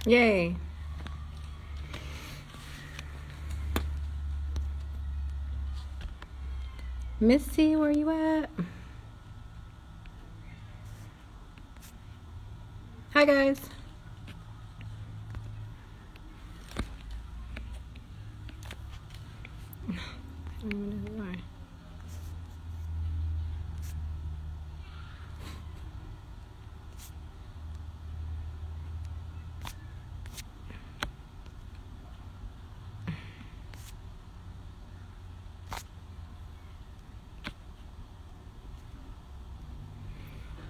Yay. Missy, where you at? Hi, guys. I don't even know who you are.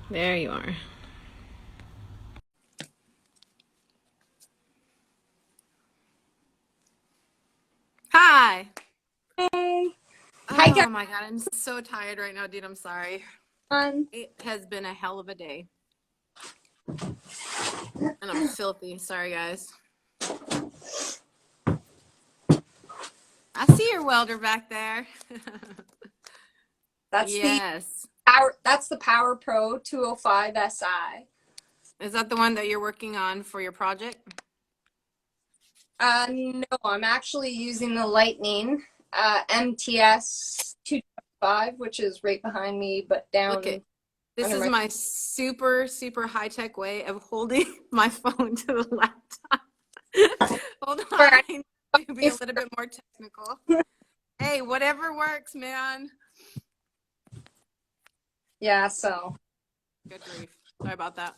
There you are. Hi. Hey. Hi, Oh my God, I'm so tired right now, dude. I'm sorry. John. It has been a hell of a day. And I'm filthy. Sorry, guys. I see your welder back there. That's Yes. that's the Power Pro 205 SI. Is that the one that you're working on for your project? No, I'm actually using the Lightning MTS 225, which is right behind me, but Look at down this under is my. my super high-tech way of holding my phone to the laptop. Hold on, I need to be a little bit more technical. Hey, whatever works, man. Yeah, so Good grief. Sorry about that.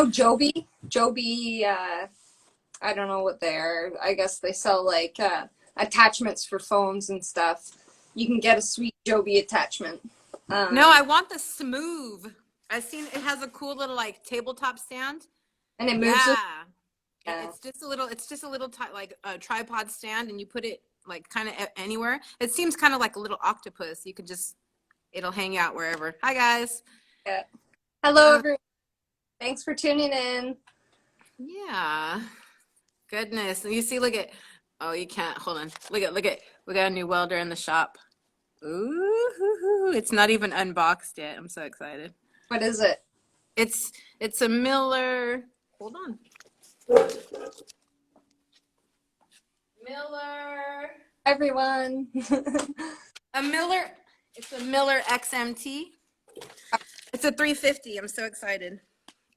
Joby. I don't know what they're. I guess they sell like attachments for phones and stuff. You can get a sweet Joby attachment. No, I want the smooth. I've seen it has a cool little like tabletop stand. And it moves with. Yeah. It's just a little like a tripod stand, and you put it like kind of anywhere. It seems kind of like a little octopus. You could just it'll hang out wherever. Hi, guys. Yeah. Hello, everyone. Thanks for tuning in. Yeah. Goodness. And you see, look at, oh, you can't, hold on. Look at, we got a new welder in the shop. Ooh, it's not even unboxed yet. I'm so excited. What is it? It's a Miller, hold on. Miller. Everyone. It's a Miller XMT. It's a 350. I'm so excited.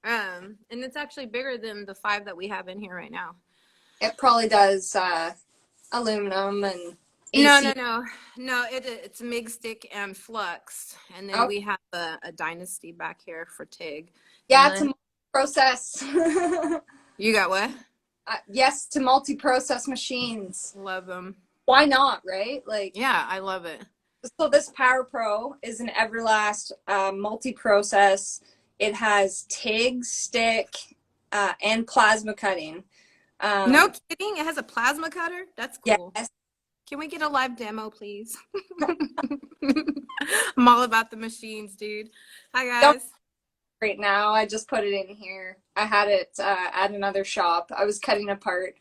And it's actually bigger than the 5 that we have in here right now. It probably does aluminum and AC. No. It's MIG stick and flux, and then we have a Dynasty back here for TIG. Yeah, it's a process. You got what? Yes, to multi-process machines. Love them. Why not, right? Like, yeah, I love it. So this Power Pro is an Everlast multi-process. It has TIG, stick, and plasma cutting. No kidding? It has a plasma cutter? That's cool. Yes. Can we get a live demo, please? I'm all about the machines, dude. Hi, guys. Right now, I just put it in here. I had it at another shop. I was cutting apart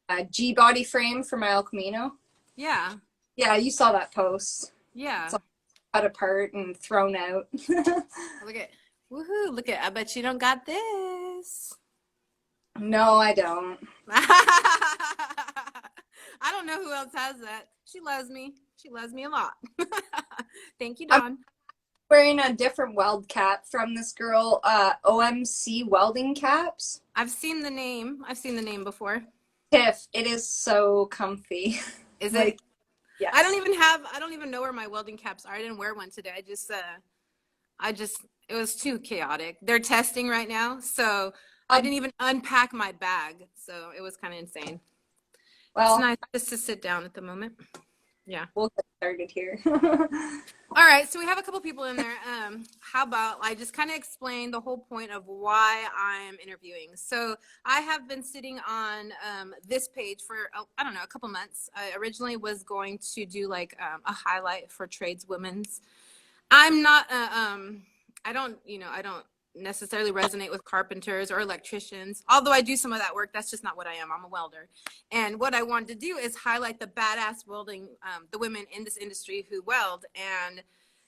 a G-body frame for my El Camino. Yeah. Yeah, you saw that post. Yeah. It's all cut apart and thrown out. Look at, woohoo, look at, I bet you don't got this. No, I don't. I don't know who else has that. She loves me. She loves me a lot. Thank you, Dawn. I'm wearing a different weld cap from this girl, OMC Welding Caps. I've seen the name. I've seen the name before. Tiff, it is so comfy. Is it? Yes. I don't even know where my welding caps are. I didn't wear one today. It was too chaotic. They're testing right now, so I didn't even unpack my bag. So it was kind of insane. Well, it's nice just to sit down at the moment. Yeah. We'll get started here. All right, so we have a couple people in there. How about I just kind of explain the whole point of why I'm interviewing. So I have been sitting on this page for, I don't know, a couple months. I originally was going to do like a highlight for tradeswomen's. I'm not, I don't necessarily resonate with carpenters or electricians, although I do some of that work. That's just not what I am. I'm a welder. And what I wanted to do is highlight the badass welding, the women in this industry who weld. And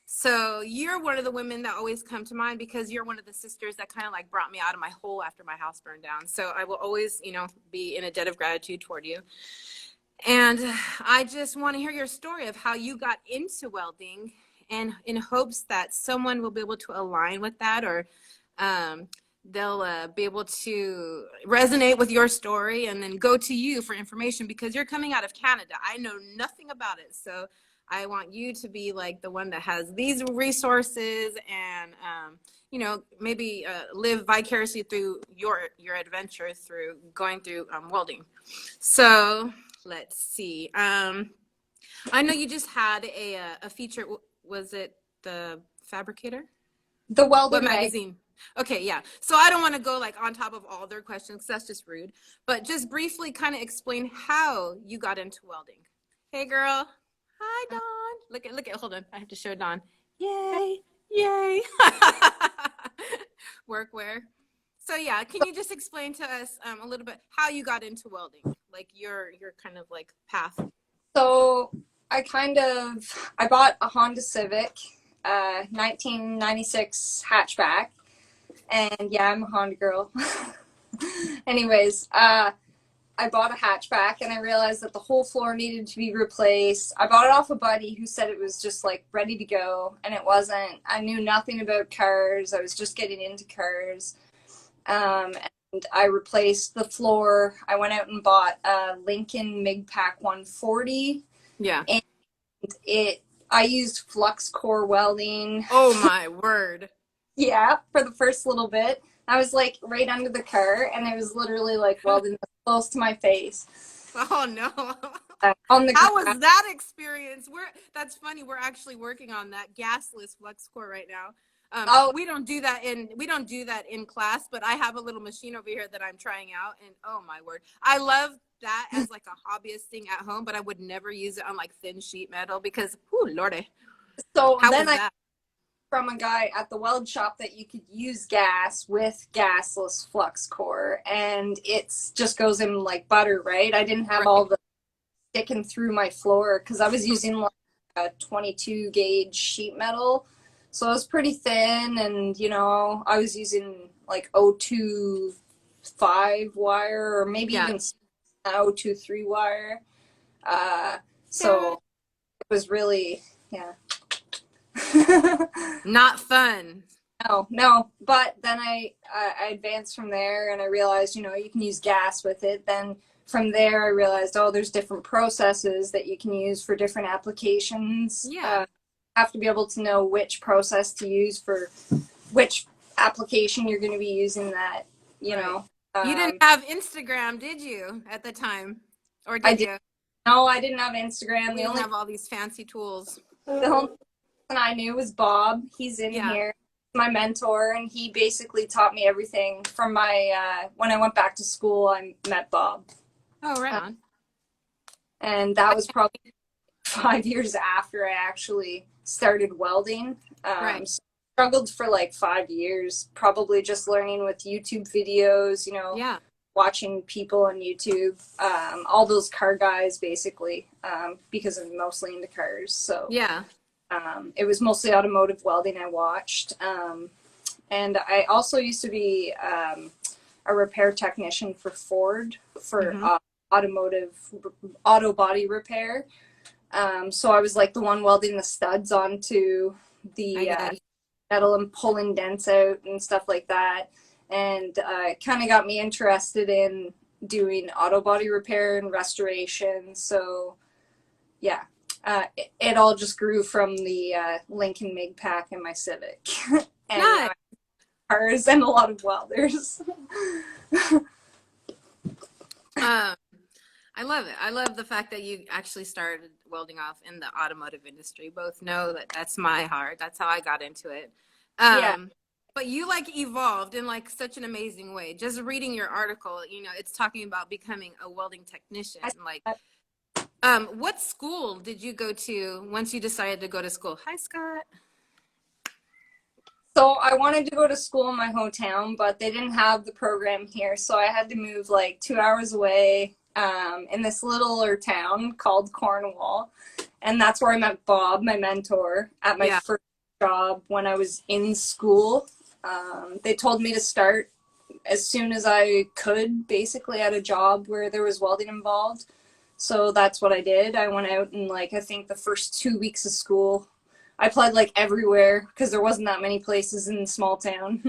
So you're one of the women that always come to mind because you're one of the sisters that kind of like brought me out of my hole after my house burned down. So I will always, be in a debt of gratitude toward you. And I just want to hear your story of how you got into welding, and in hopes that someone will be able to align with that, or they'll be able to resonate with your story and then go to you for information, because you're coming out of Canada. I know nothing about it. So I want you to be like the one that has these resources, and maybe live vicariously through your adventure through going through welding. So let's see. I know you just had a feature. Was it the Fabricator? The Welder What magazine? Okay, yeah. So I don't want to go like on top of all their questions, because that's just rude. But just briefly kind of explain how you got into welding. Hey, girl. Hi, Dawn. Look at. Hold on. I have to show Dawn. Yay, yay. Workwear. So yeah, can you just explain to us a little bit how you got into welding, like your kind of like path? So I bought a Honda Civic, 1996 hatchback, and yeah, I'm a Honda girl. Anyways, I bought a hatchback and I realized that the whole floor needed to be replaced. I bought it off a buddy who said it was just like ready to go, and it wasn't. I knew nothing about cars. I was just getting into cars. And I replaced the floor. I went out and bought a Lincoln MIG-Pack 140. Yeah. And I used flux core welding. Oh my word. Yeah, for the first little bit. I was like right under the car, and it was literally like welding close to my face. Oh no. On the How was that experience? That's funny. We're actually working on that gasless flux core right now. We don't do that in class, but I have a little machine over here that I'm trying out, and oh my word, I love that as like a hobbyist thing at home, but I would never use it on like thin sheet metal because, oh lordy. So how then was that? From a guy at the weld shop that you could use gas with gasless flux core, and it's just goes in like butter, right? I didn't have all the sticking through my floor because I was using like a 22 gauge sheet metal, so it was pretty thin, and I was using like 025 wire, or maybe even 023 wire. So it was really not fun. No. But then I advanced from there, and I realized, you can use gas with it. Then from there, I realized, there's different processes that you can use for different applications. Yeah. Have to be able to know which process to use for which application you're going to be using that, you know. You didn't have Instagram, did you, at the time? Or did you? No, I didn't have Instagram. We didn't have all these fancy tools. The only person I knew was Bob. He's in here, my mentor, and he basically taught me everything from my, when I went back to school, I met Bob. Oh, right on. And that was probably 5 years after I actually started welding. Right. So I struggled for like 5 years, probably just learning with YouTube videos, watching people on YouTube, all those car guys basically, because I'm mostly into cars. So it was mostly automotive welding I watched. And I also used to be a repair technician for Ford for auto body repair. So I was like the one welding the studs onto the metal and pulling dents out and stuff like that. And it kind of got me interested in doing auto body repair and restoration. So yeah, it all just grew from the Lincoln MIG-Pack and my Civic. And cars and a lot of welders. I love it. I love the fact that you actually started welding off in the automotive industry. Both know that that's my heart. That's how I got into it. But you like evolved in like such an amazing way. Just reading your article, it's talking about becoming a welding technician. Like, what school did you go to once you decided to go to school? Hi, Scott. So I wanted to go to school in my hometown, but they didn't have the program here. So I had to move like 2 hours away in this littler town called Cornwall. And that's where I met Bob, my mentor, at my first job when I was in school. They told me to start as soon as I could, basically at a job where there was welding involved. So that's what I did. I went out and like, I think the first 2 weeks of school, I applied like everywhere because there wasn't that many places in the small town.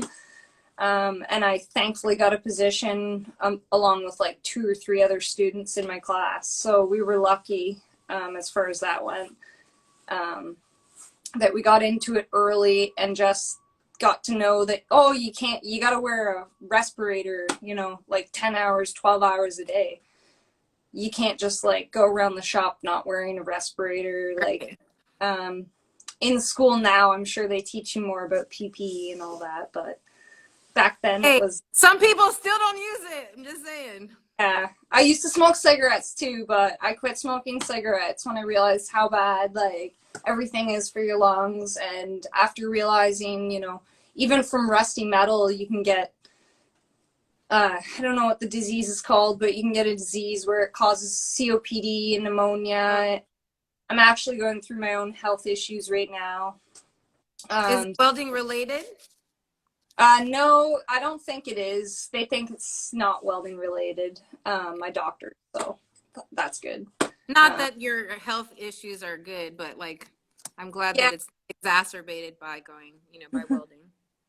And I thankfully got a position along with like 2 or 3 other students in my class. So we were lucky as far as that went, that we got into it early and just got to know that, oh, you got to wear a respirator, you know, like 10 hours, 12 hours a day. You can't just like go around the shop not wearing a respirator. Like, in school now, I'm sure they teach you more about PPE and all that, but back then it was. Some people still don't use it. I'm just saying. Yeah, I used to smoke cigarettes too, but I quit smoking cigarettes when I realized how bad like everything is for your lungs. And after realizing, you know, even from rusty metal, you can get, I don't know what the disease is called, but you can get a disease where it causes COPD and pneumonia. I'm actually going through my own health issues right now. Is welding related? No, I don't think it is. They think it's not welding related, my doctor, so that's good. Not that your health issues are good, but like, I'm glad that it's exacerbated by going, you know, by welding.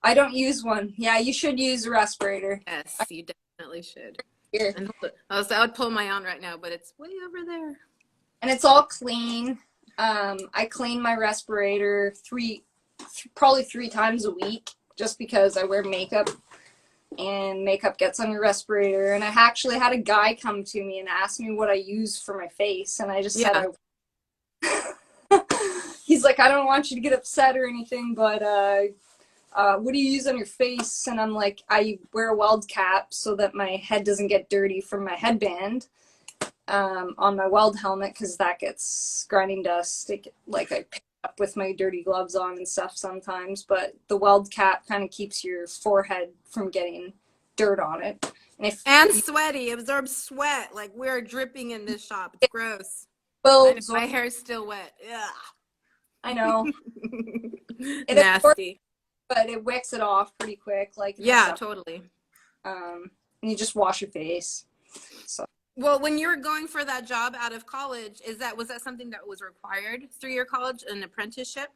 I don't use one. Yeah, you should use a respirator. Yes, you definitely should. Here. And I would pull my on right now, but it's way over there. And it's all clean. I clean my respirator probably 3 times a week, just because I wear makeup and makeup gets on your respirator. And I actually had a guy come to me and ask me what I use for my face. And I just said, he's like, I don't want you to get upset or anything, but what do you use on your face? And I'm like, I wear a weld cap so that my head doesn't get dirty from my headband on my weld helmet, because that gets grinding dust. Like I pick up with my dirty gloves on and stuff sometimes, but the weld cap kind of keeps your forehead from getting dirt on it. And sweaty, absorbs sweat. Like we're dripping in this shop. It's gross. Well, my hair's still wet. Yeah, I know. Nasty. But it wicks it off pretty quick. Like totally. And you just wash your face. So. Well, when you were going for that job out of college, was that something that was required through your college, an apprenticeship,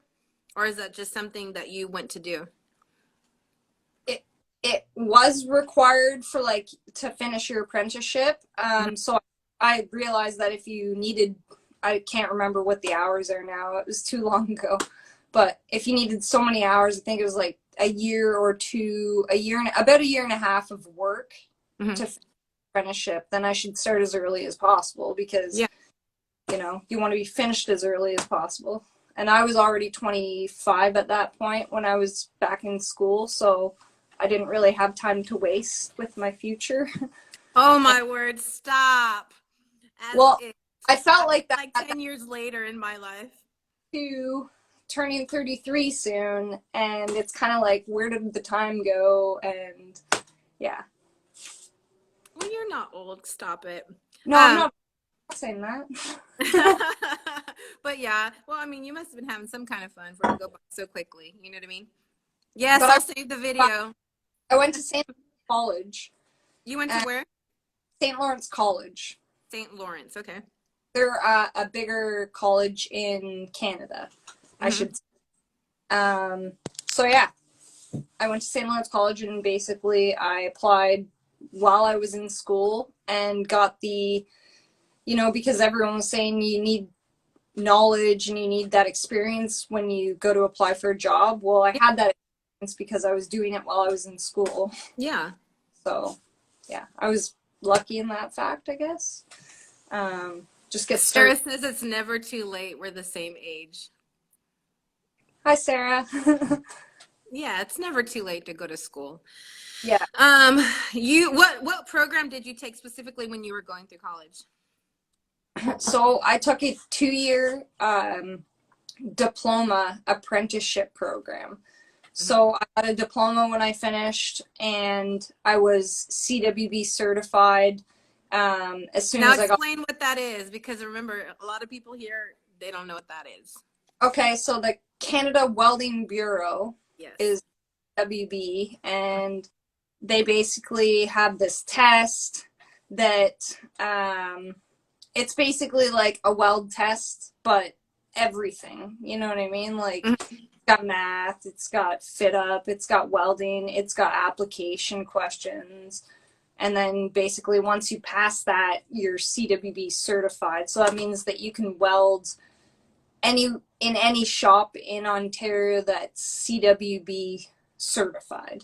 or is that just something that you went to do? It was required for like to finish your apprenticeship. So I realized that if you needed, I can't remember what the hours are now. It was too long ago. But if you needed so many hours, I think it was like a year or two, about a year and a half of work to finish apprenticeship, then I should start as early as possible, because, you know, you want to be finished as early as possible. And I was already 25 at that point when I was back in school, so I didn't really have time to waste with my future. Oh my word, stop. I felt like that. Like 10 years later in my life. Turning 33 soon, and it's kind of like, where did the time go? And yeah. Well, you're not old. Stop it. No, I'm not saying that. But yeah, well, I mean, you must have been having some kind of fun for it to go by so quickly. You know what I mean? Yes, I'll save the video. I went to St. College. You went to where? St. Lawrence College. St. Lawrence, okay. They're a bigger college in Canada, I should say. So yeah, I went to St. Lawrence College, and basically I applied while I was in school and got the, you know, because everyone was saying you need knowledge and you need that experience when you go to apply for a job. Well, I had that experience because I was doing it while I was in school. Yeah. So yeah, I was lucky in that fact, I guess. Just get started. Sarah says it's never too late. We're the same age. Hi, Sarah. Yeah, it's never too late to go to school. Yeah. What program did you take specifically when you were going through college? So I took a 2-year diploma apprenticeship program. So I got a diploma when I finished, and I was CWB certified as soon as I got. Now explain what that is, because remember, a lot of people here, they don't know what that is. Okay, so Canada Welding Bureau Yes. is WB, and they basically have this test that it's basically like a weld test, but everything. You know what I mean? Like, Mhm. it's got math, it's got fit up, it's got welding, it's got application questions. And then basically once you pass that, you're CWB certified. So that means that you can weld in any shop in Ontario that's CWB certified.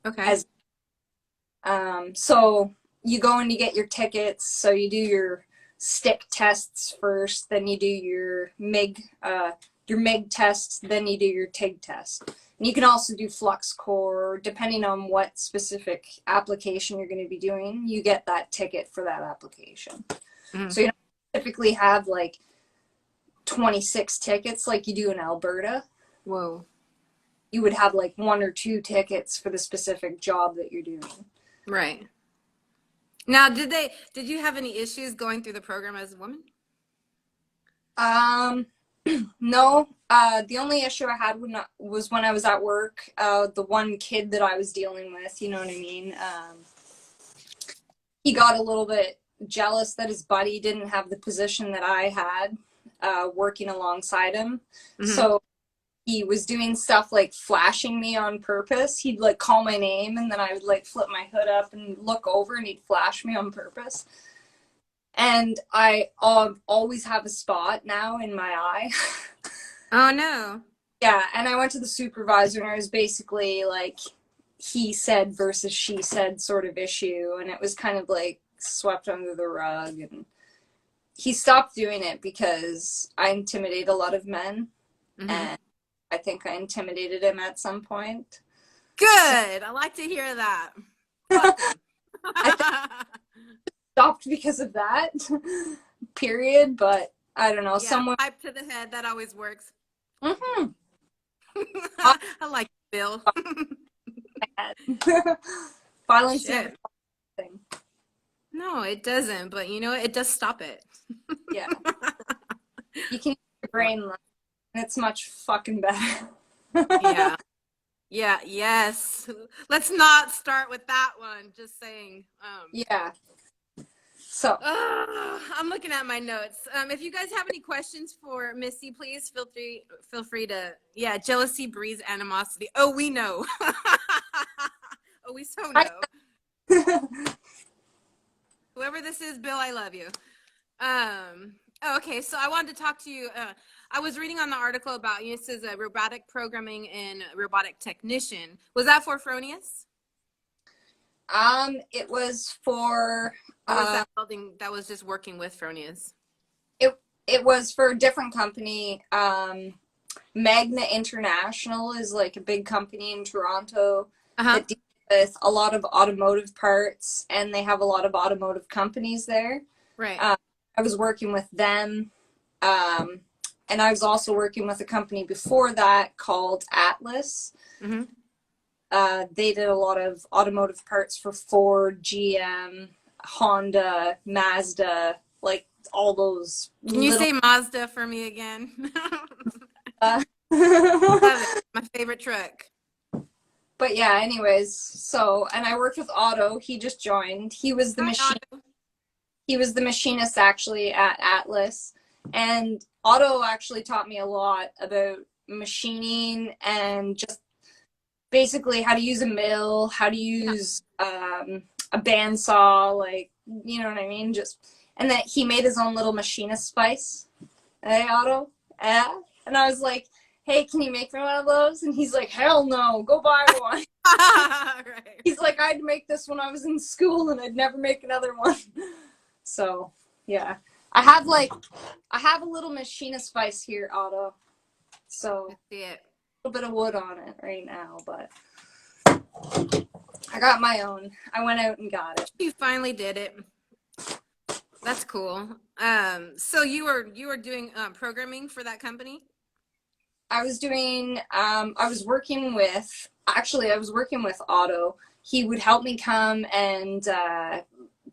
Okay. So you go and you get your tickets. So you do your stick tests first, then you do your MIG test, then you do your TIG test. And you can also do flux core, depending on what specific application you're going to be doing. You get that ticket for that application. Mm-hmm. So you don't typically have like 26 tickets like you do in Alberta. Whoa. You would have like 1 or 2 tickets for the specific job that you're doing. Right. Now, did you have any issues going through the program as a woman? No. The only issue I had was when I was at work. The one kid that I was dealing with, you know what I mean? He got a little bit jealous that his buddy didn't have the position that I had, working alongside him. Mm-hmm. So he was doing stuff like flashing me on purpose. He'd like call my name, and then I would like flip my hood up and look over, and he'd flash me on purpose. And I always have a spot now in my eye. Oh no. Yeah, and I went to the supervisor, and it was basically like he said versus she said sort of issue, and it was kind of like swept under the rug. And he stopped doing it because I intimidate a lot of men, Mm-hmm. and I think I intimidated him at some point. Good. I like to hear that. Stopped because of that, period. But I don't know. Yeah, someone pipe to the head. That always works. Mm-hmm. I like Bill. Violence Shit. never thing. No, it doesn't. But you know what? It does stop it. Yeah. You can use your brain, and it's much fucking better. Yeah. Yeah. Yes. Let's not start with that one. Just saying. Yeah. So I'm looking at my notes. If you guys have any questions for Missy, please feel free to. Yeah, jealousy breeds animosity. Oh, we know. Oh, we so know. Whoever this is, Bill, I love you. Okay, so I wanted to talk to you. I was reading on the article about you. It says robotic programming and robotic technician. Was that for Fronius? It was for. Or was that building that was just working with Fronius? It was for a different company. Magna International is like a big company in Toronto that deals with a lot of automotive parts, and they have a lot of automotive companies there. Right. I was working with them, and I was also working with a company before that called Atlas. Mm-hmm. They did a lot of automotive parts for Ford, GM, Honda, Mazda, like all those. Can you say Mazda for me again? My favorite truck. But yeah, anyways, so, and I worked with Otto. He just joined. He was the machinist actually at Atlas. And Otto actually taught me a lot about machining and just basically how to use a mill, how to use a bandsaw, like, you know what I mean? And that he made his own little machinist spice. Hey, Otto? Yeah? And I was like, hey, can you make me one of those? And he's like, hell no, go buy one. Right. He's like, I had to make this when I was in school, and I'd never make another one. So, yeah. I have a little machinist spice here, Otto. So, I see it. A little bit of wood on it right now, but I got my own. I went out and got it. You finally did it. That's cool. So you were doing programming for that company? I was working with Otto. He would help me come and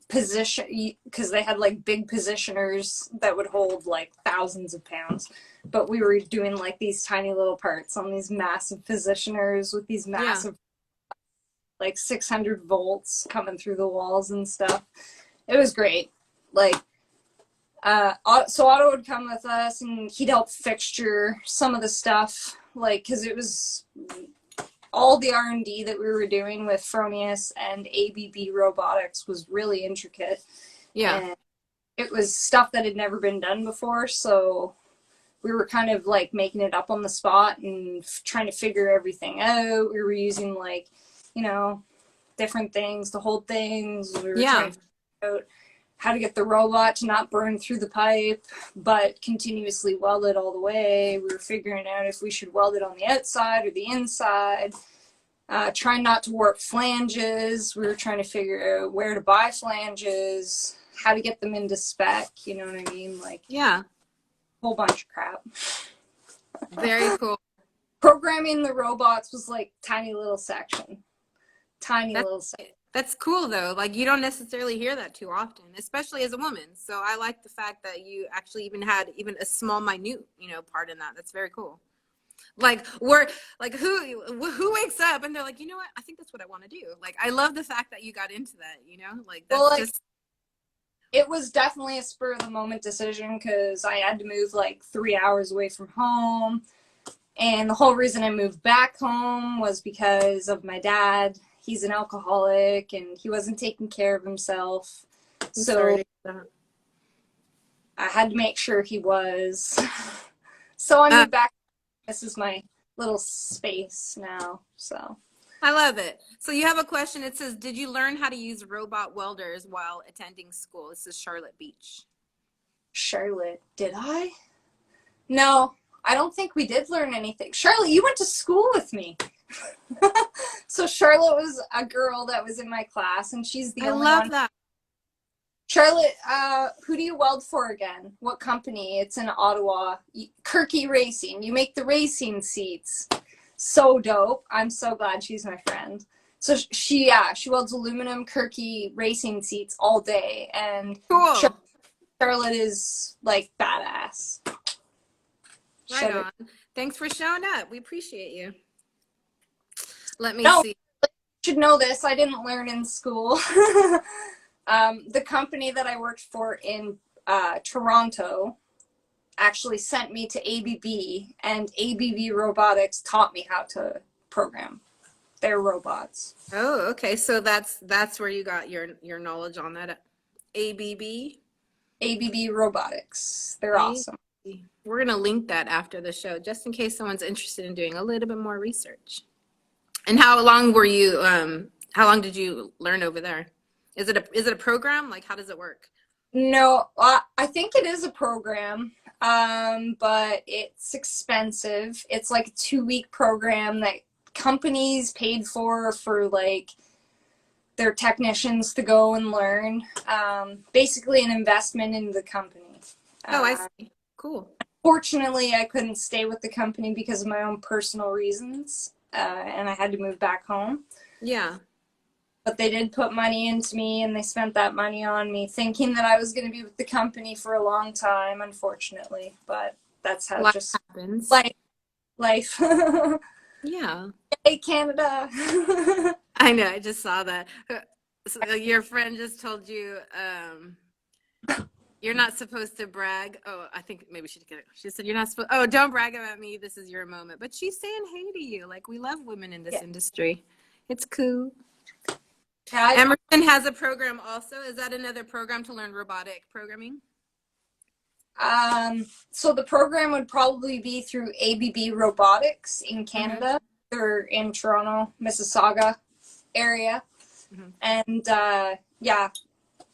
position, because they had like big positioners that would hold like thousands of pounds, but we were doing like these tiny little parts on these massive positioners with these massive like 600 volts coming through the walls and stuff. It was great. Like, so Otto would come with us and he'd help fixture some of the stuff, like, because it was all the R&D that we were doing with Fronius and ABB robotics was really intricate. Yeah. And it was stuff that had never been done before, so we were kind of like making it up on the spot and trying to figure everything out. We were using like, you know, different things to hold things. We were trying to figure out how to get the robot to not burn through the pipe, but continuously weld it all the way. We were figuring out if we should weld it on the outside or the inside. Trying not to warp flanges. We were trying to figure out where to buy flanges, how to get them into spec, you know what I mean? Like, yeah, a whole bunch of crap. Very cool. Programming the robots was like tiny little section. Little section. That's cool though. Like, you don't necessarily hear that too often, especially as a woman. So I like the fact that you actually even had even a small, minute, you know, part in that. That's very cool. Like, we're like, who wakes up and they're like, you know what? I think that's what I want to do. Like, I love the fact that you got into that, you know, like that's just. It was definitely a spur of the moment decision because I had to move like 3 hours away from home. And the whole reason I moved back home was because of my dad. He's an alcoholic and he wasn't taking care of himself. So I had to make sure he was. So I moved back. This is my little space now. So I love it. So you have a question. It says, did you learn how to use robot welders while attending school? This is Charlotte Beach. Charlotte, did I? No, I don't think we did learn anything. Charlotte, you went to school with me. So Charlotte was a girl that was in my class, and she's the only one. I love that. Charlotte, who do you weld for again? What company? It's in Ottawa. Kirky Racing. You make the racing seats. So dope. I'm so glad she's my friend. So she welds aluminum Kirky racing seats all day, and cool. Charlotte is like badass. Right on. Thanks for showing up. We appreciate you. Let me see. You should know this. I didn't learn in school. The company that I worked for in Toronto actually sent me to ABB, and ABB Robotics taught me how to program their robots. Oh, okay. So that's where you got your knowledge on that. ABB? ABB Robotics. They're awesome. We're going to link that after the show, just in case someone's interested in doing a little bit more research. And how long were you, how long did you learn over there? Is it a program? Like, how does it work? No, I think it is a program, but it's expensive. It's like a 2-week program that companies paid for like their technicians to go and learn. Basically an investment in the company. Oh, I see. Cool. Fortunately, I couldn't stay with the company because of my own personal reasons, and I had to move back home. Yeah. But they did put money into me, and they spent that money on me, thinking that I was going to be with the company for a long time, unfortunately. But that's how life just happens. Life. Yeah. Hey, Canada. I know. I just saw that. So your friend just told you you're not supposed to brag. Oh, I think maybe she did. She said you're not supposed. Oh, don't brag about me. This is your moment. But she's saying hey to you. Like, we love women in this industry. It's cool. Emerson has a program also. Is that another program to learn robotic programming? So the program would probably be through ABB Robotics in Canada. Mm-hmm. They're in Toronto, Mississauga area. Mm-hmm. And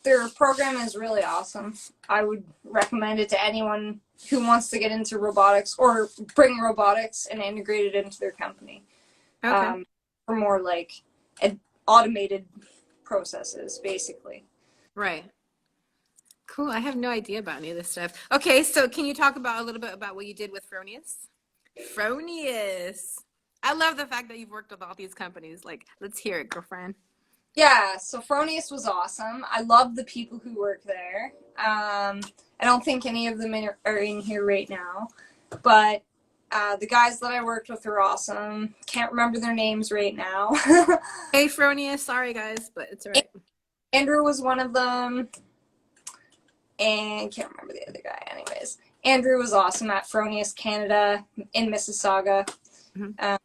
their program is really awesome. I would recommend it to anyone who wants to get into robotics or bring robotics and integrate it into their company. Okay. For more like automated processes, basically. Right. Cool. I have no idea about any of this stuff. Okay, so can you talk about a little bit about what you did with Fronius? Fronius. I love the fact that you've worked with all these companies. Like, let's hear it, girlfriend. Yeah, so Fronius was awesome. I love the people who work there. I don't think any of them are in here right now, but the guys that I worked with are awesome. Can't remember their names right now. Hey, Fronia, sorry guys, but it's all right. Andrew was one of them, and can't remember the other guy. Anyways, Andrew was awesome at Fronius Canada in Mississauga. Mm-hmm.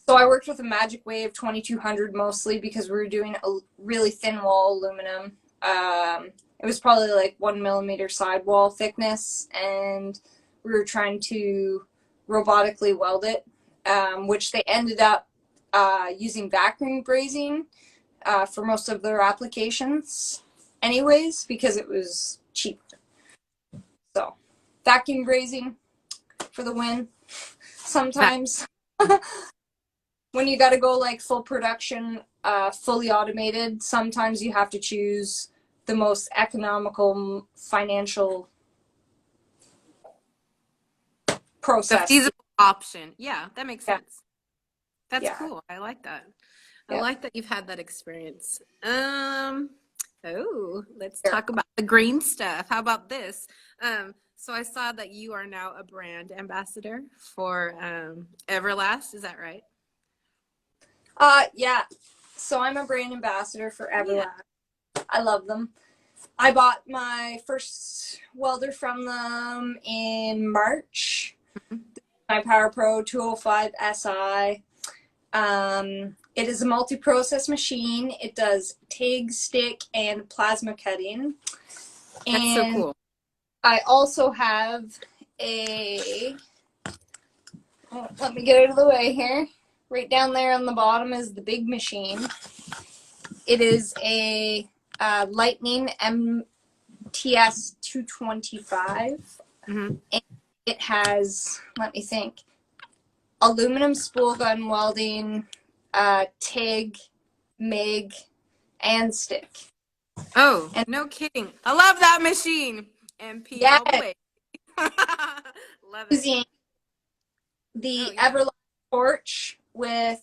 So I worked with a Magic Wave 2200 mostly because we were doing a really thin wall aluminum. It was probably like 1 millimeter sidewall thickness, and we were trying to robotically weld it, which they ended up using vacuum brazing for most of their applications anyways, because it was cheap. So vacuum brazing for the win sometimes. When you got to go like full production, fully automated, sometimes you have to choose the most economical financial process. The feasible option. Yeah, that makes sense. That's cool. I like that. I like that you've had that experience. Let's talk about the green stuff. How about this? So I saw that you are now a brand ambassador for Everlast. Is that right? Yeah. So I'm a brand ambassador for Everlast. Yeah. I love them. I bought my first welder from them in March. My Power Pro 205 SI. It is a multi-process machine. It does TIG, stick, and plasma cutting. That's so cool. I also have let me get out of the way here. Right down there on the bottom is the big machine. It is a Lightning MTS 225. Mm-hmm. And it has, let me think, aluminum spool gun welding, TIG, MIG, and stick. Oh, and no kidding. I love that machine. MP all the way. Love it. The Everlast torch with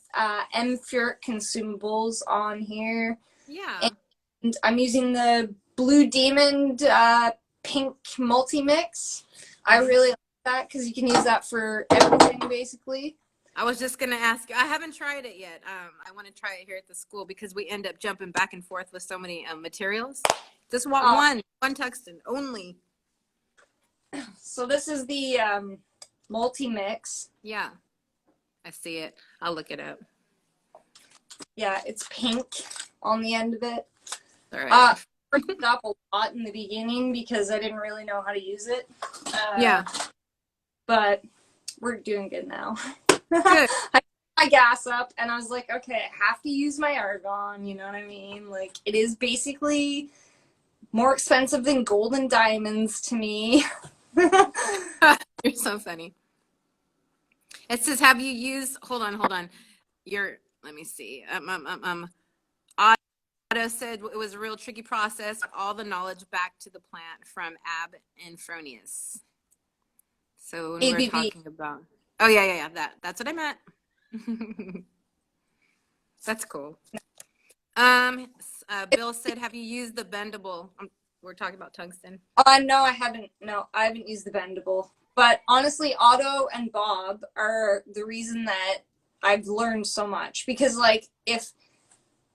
M-Furic consumables on here. Yeah. And I'm using the Blue Demon pink multi-mix. I really like that because you can use that for everything basically. I was just going to ask you. I haven't tried it yet. I want to try it here at the school because we end up jumping back and forth with so many materials. Just want one tungsten only. So this is the multi-mix. Yeah. I see it. I'll look it up. Yeah, it's pink on the end of it. All right. I freaked it up a lot in the beginning because I didn't really know how to use it. Yeah. But we're doing good now. Good. I put my gas up and I was like, okay, I have to use my argon, you know what I mean? Like, it is basically more expensive than gold and diamonds to me. You're so funny. It says, have you used, hold on. Let me see. Otto said it was a real tricky process. All the knowledge back to the plant from Ab and Fronius. So when we're talking about, yeah, that's what I meant. That's cool. Bill said, have you used the bendable? We're talking about tungsten. No, I haven't. No, I haven't used the bendable. But honestly, Otto and Bob are the reason that I've learned so much. Because, like, if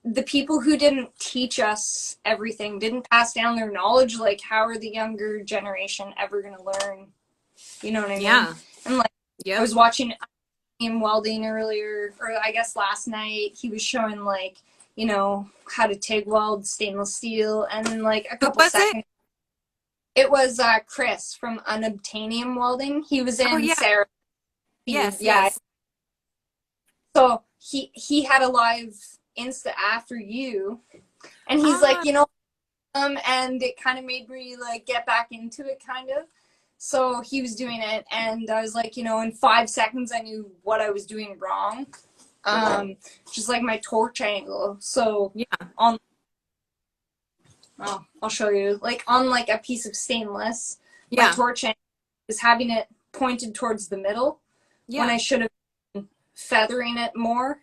the people who didn't teach us everything didn't pass down their knowledge, like, how are the younger generation ever going to learn? You know what I mean? Yeah. And, like, I was watching him welding earlier, or I guess last night. He was showing, like, you know, how to TIG weld stainless steel. And then, like, a couple seconds. It was Chris from Unobtainium Welding. He was in Sarah. Yes. So he had a live Insta after you, and he's like, you know, and it kind of made me like get back into it, kind of. So he was doing it, and I was like, you know, in 5 seconds, I knew what I was doing wrong. Just like my torch angle. So I'll show you. Like on like a piece of stainless, my torch angle is having it pointed towards the middle when I should have been feathering it more.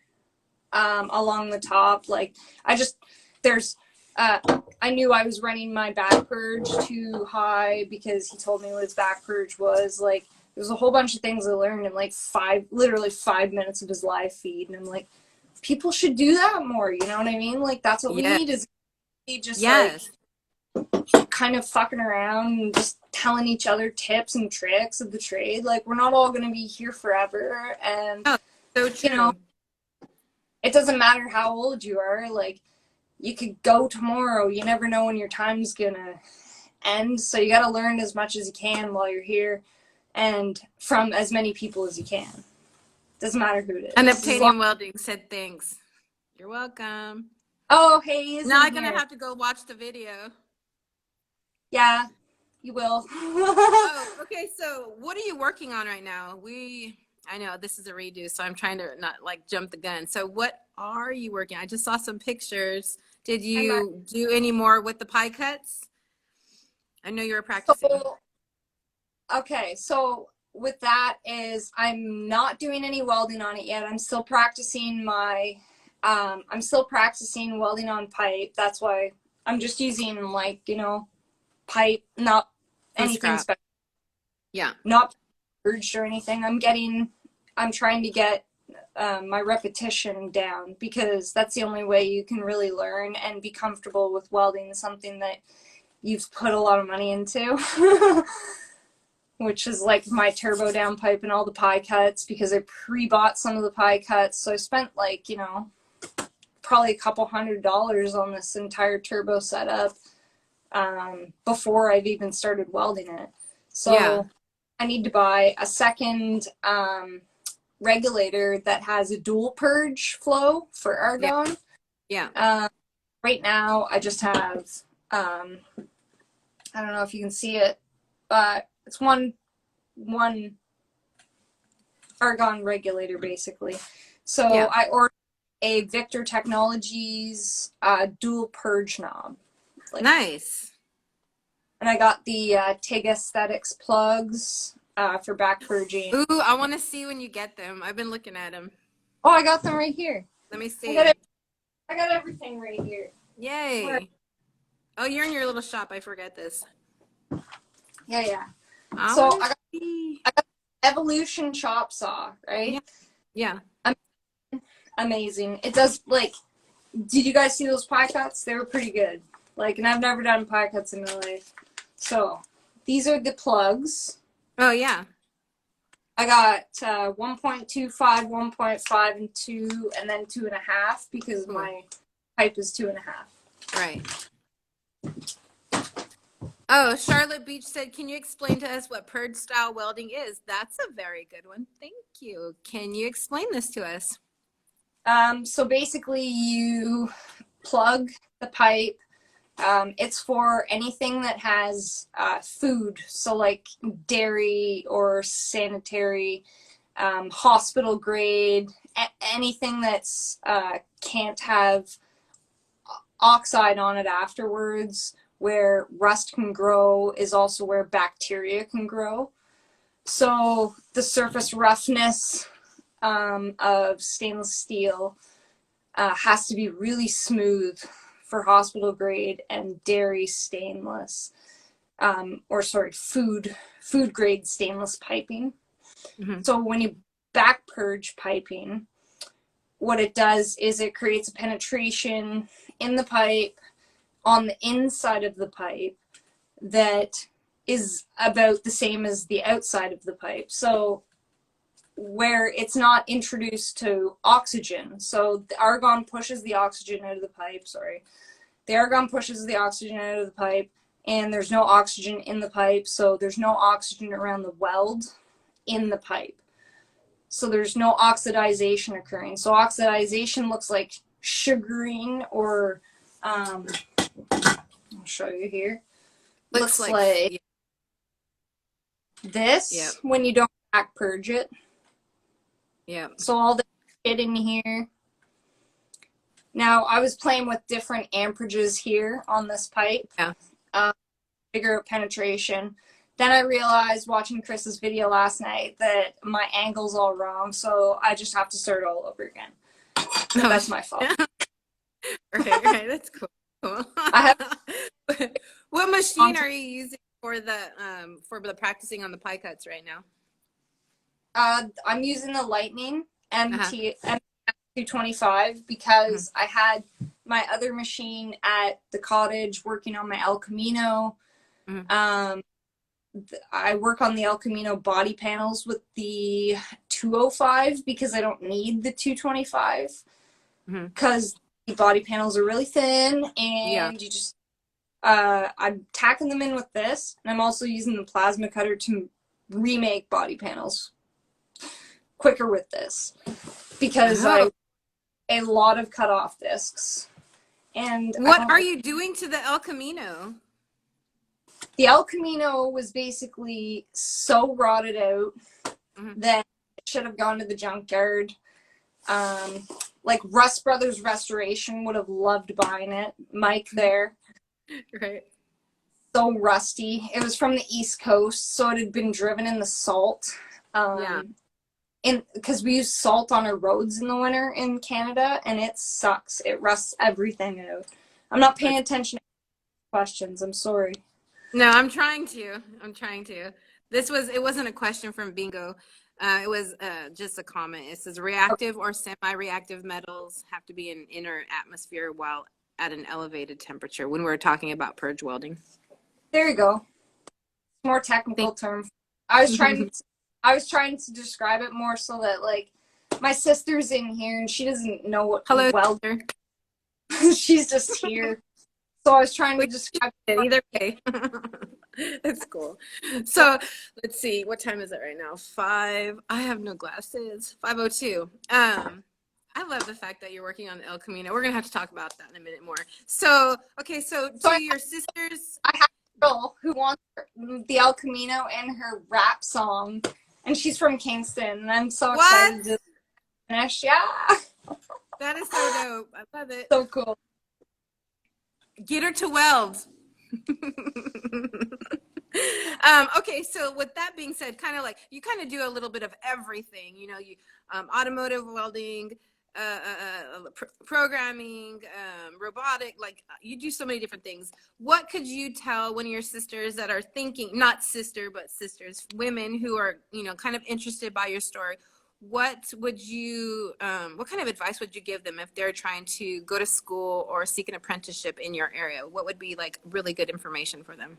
along the top. Like I knew I was running my back purge too high because he told me what his back purge was. Like, there's a whole bunch of things I learned in like literally 5 minutes of his live feed. And I'm like, people should do that more. You know what I mean? Like, that's what we need, is just like kind of fucking around and just telling each other tips and tricks of the trade. Like, we're not all going to be here forever. And, so true. You know, it doesn't matter how old you are. Like, you could go tomorrow. You never know when your time's gonna end. So you gotta learn as much as you can while you're here, and from as many people as you can. Doesn't matter who it is. And Obtanium Welding said thanks. You're welcome. Oh, hey, now I'm gonna have to go watch the video. Yeah, you will. Oh, okay. So what are you working on right now? I know this is a redo, so I'm trying to not like jump the gun. So what are you working on? I just saw some pictures. Did you do any more with the pie cuts? I know you were practicing. So with that is I'm not doing any welding on it yet. I'm still practicing welding on pipe. That's why I'm just using, like, you know, pipe, not anything special. Yeah. Not urged or anything. I'm trying to get my repetition down, because that's the only way you can really learn and be comfortable with welding something that you've put a lot of money into. Which is like my turbo down pipe and all the pie cuts, because I pre-bought some of the pie cuts. So I spent, like, you know, probably a couple $100 on this entire turbo setup before I've even started welding it. So I need to buy a second regulator that has a dual purge flow for argon. Right now I just have I don't know if you can see it, but it's one argon regulator basically. So I ordered a Victor Technologies dual purge knob. Like, nice. And I got the TIG Aesthetics plugs for back purging. Ooh, I want to see when you get them. I've been looking at them. Oh, I got them right here. Let me see. I got everything right here. Yay. Where? Oh, you're in your little shop. I forget this. Yeah. So I got Evolution chop saw, right? Yeah. Amazing. It does, like, did you guys see those pie cuts? They were pretty good. Like, and I've never done pie cuts in my life. So these are the plugs. Oh, yeah. I got 1.25, 1.5, and 2, and then 2.5, because my pipe is 2.5. Right. Oh, Charlotte Beach said, can you explain to us what purge style welding is? That's a very good one. Thank you. Can you explain this to us? So basically you plug the pipe. It's for anything that has food, so like dairy or sanitary, hospital grade, anything that's can't have oxide on it afterwards. Where rust can grow is also where bacteria can grow. So the surface roughness of stainless steel has to be really smooth for hospital grade and dairy stainless, food grade stainless piping. Mm-hmm. So when you back purge piping, what it does is it creates a penetration in the pipe on the inside of the pipe that is about the same as the outside of the pipe. So where it's not introduced to oxygen. So the argon pushes the oxygen out of the pipe, The argon pushes the oxygen out of the pipe, and there's no oxygen in the pipe, so there's no oxygen around the weld in the pipe. So there's no oxidization occurring. So oxidization looks like sugaring or I'll show you here. Looks like this when you don't back purge it. Yeah. So all the shit in here. Now I was playing with different amperages here on this pipe. Yeah. Figure out penetration. Then I realized watching Chris's video last night that my angle's all wrong, so I just have to start all over again. but that's my fault. Right, that's cool. I have. What machine are you using for the practicing on the pie cuts right now? I'm using the Lightning MT225 because I had my other machine at the cottage working on my El Camino. I work on the El Camino body panels with the 205 because I don't need the 225 because the body panels are really thin and you just I'm tacking them in with this, and I'm also using the plasma cutter to remake body panels quicker with this because I a lot of cut off discs. And what are you doing to the El Camino? The El Camino was basically so rotted out that it should have gone to the junkyard. Like Rust Brothers Restoration would have loved buying it. Mike there. Right. So rusty. It was from the East Coast, so it had been driven in the salt. And because we use salt on our roads in the winter in Canada, and it sucks. It rusts everything out. I'm not paying attention to questions. I'm sorry. No, I'm trying to. It wasn't a question from Bingo. It was just a comment. It says reactive or semi-reactive metals have to be in inner atmosphere while at an elevated temperature when we're talking about purge welding. There you go. More technical term. I was trying to describe it more so that like my sister's in here and she doesn't know what welder. She's just here. So I was trying to describe it either way. That's cool. So let's see. What time is it right now? 5. I have no glasses. 5:02. I love the fact that you're working on the El Camino. We're gonna have to talk about that in a minute more. So okay. So your sisters. I have a girl who wants the El Camino and her rap song, and she's from Kingston. And I'm so excited to finish. Yeah. That is so dope. I love it. So cool. Get her to weld. Okay, so with that being said, kind of like you kind of do a little bit of everything, you know, you automotive welding, programming, robotic, like you do so many different things. What could you tell one of your sisters that are thinking, not sister, but sisters, women who are, you know, kind of interested by your story? What would you, what kind of advice would you give them if they're trying to go to school or seek an apprenticeship in your area? What would be like really good information for them?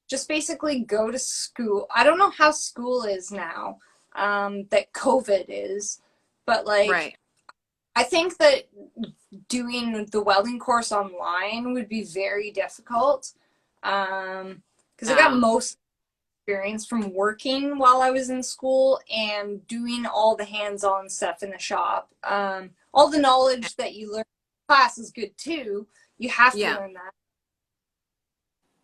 Just basically go to school. I don't know how school is now, that COVID is, but like, I think that doing the welding course online would be very difficult. Because I got most experience from working while I was in school and doing all the hands-on stuff in the shop. All the knowledge that you learn in class is good too. You have to learn that.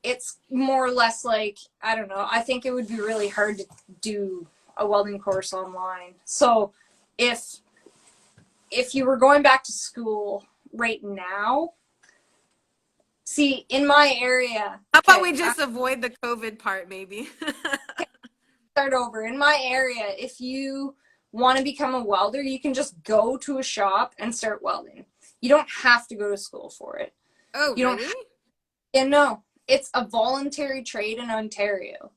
It's more or less like, I don't know, I think it would be really hard to do a welding course online. So if you were going back to school right now, see, in my area... How about we just avoid the COVID part, maybe? Start over. In my area, if you want to become a welder, you can just go to a shop and start welding. You don't have to go to school for it. Oh, you really? No. It's a voluntary trade in Ontario.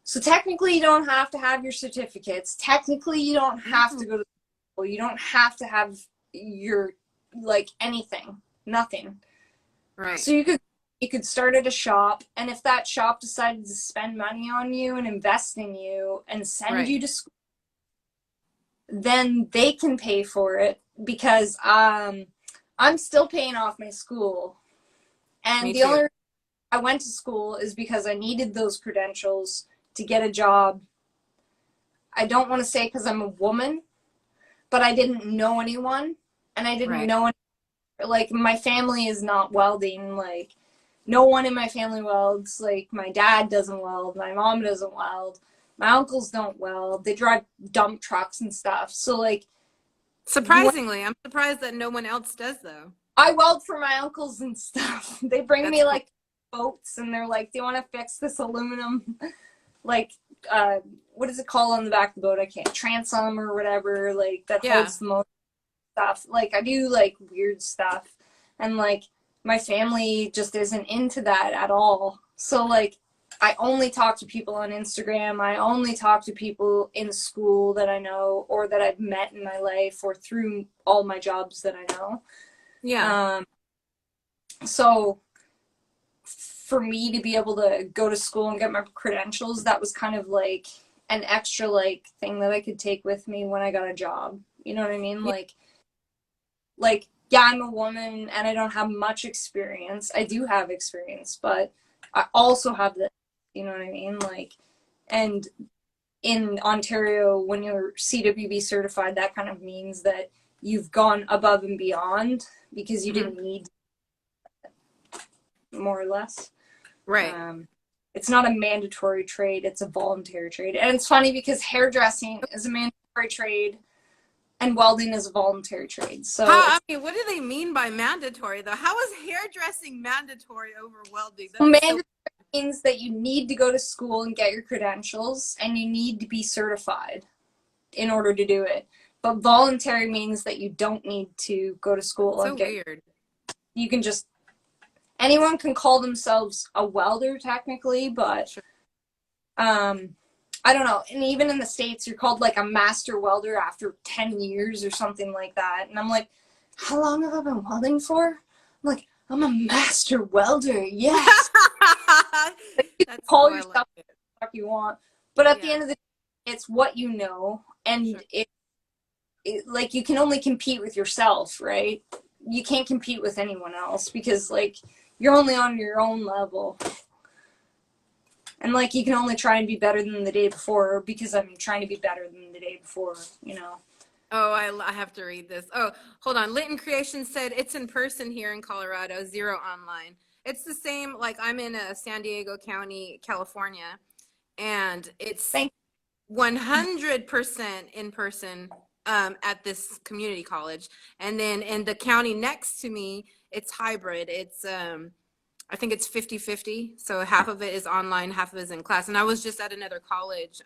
So technically, you don't have to have your certificates. Technically, you don't have to go to school. You don't have to have your, like, anything. Nothing. Right. So you could start at a shop, and if that shop decided to spend money on you and invest in you and send you to school, then they can pay for it because I'm still paying off my school. And the only reason I went to school is because I needed those credentials to get a job. I don't want to say because I'm a woman, but I didn't know anyone, and I didn't know anyone. Like, my family is not welding. Like, no one in my family welds. Like, my dad doesn't weld. My mom doesn't weld. My uncles don't weld. They drive dump trucks and stuff. So, like... Surprisingly, I'm surprised that no one else does, though. I weld for my uncles and stuff. They bring me, like, boats, and they're like, do you want to fix this aluminum? like, what is it called on the back of the boat? I can't, transom or whatever, like, that Yeah. holds the most stuff. Like, I do, like, weird stuff. And, like, my family just isn't into that at all. So, like, I only talk to people on Instagram. I only talk to people in school that I know or that I've met in my life or through all my jobs that I know. Yeah. So for me to be able to go to school and get my credentials, that was kind of like an extra like thing that I could take with me when I got a job. You know what I mean? Yeah. Like yeah, I'm a woman and I don't have much experience. I do have experience, but I also have this, you know what I mean? Like, and in Ontario, when you're CWB certified, that kind of means that you've gone above and beyond because you didn't need, more or less. Right. It's not a mandatory trade, it's a voluntary trade. And it's funny because hairdressing is a mandatory trade and welding is a voluntary trade. So I mean, what do they mean by mandatory though? How is hairdressing mandatory over welding? Mandatory means that you need to go to school and get your credentials and you need to be certified in order to do it. But voluntary means that you don't need to go to school. So weird. You can just, anyone can call themselves a welder technically, but sure. I don't know. And even in the States, you're called like a master welder after 10 years or something like that. And I'm like, how long have I been welding for? I'm like, I'm a master welder. Yes. You can call yourself what you want. But at the end of the day, it's what you know. And sure. it like you can only compete with yourself, right? You can't compete with anyone else because like you're only on your own level. And, like, you can only try and be better than the day before because I'm trying to be better than the day before, you know. Oh, I have to read this. Oh, hold on. Linton Creation said it's in person here in Colorado, 0 online. It's the same, like, I'm in San Diego County, California, and it's 100% in person at this community college. And then in the county next to me, it's hybrid. It's I think it's 50-50. So half of it is online, half of it is in class. And I was just at another college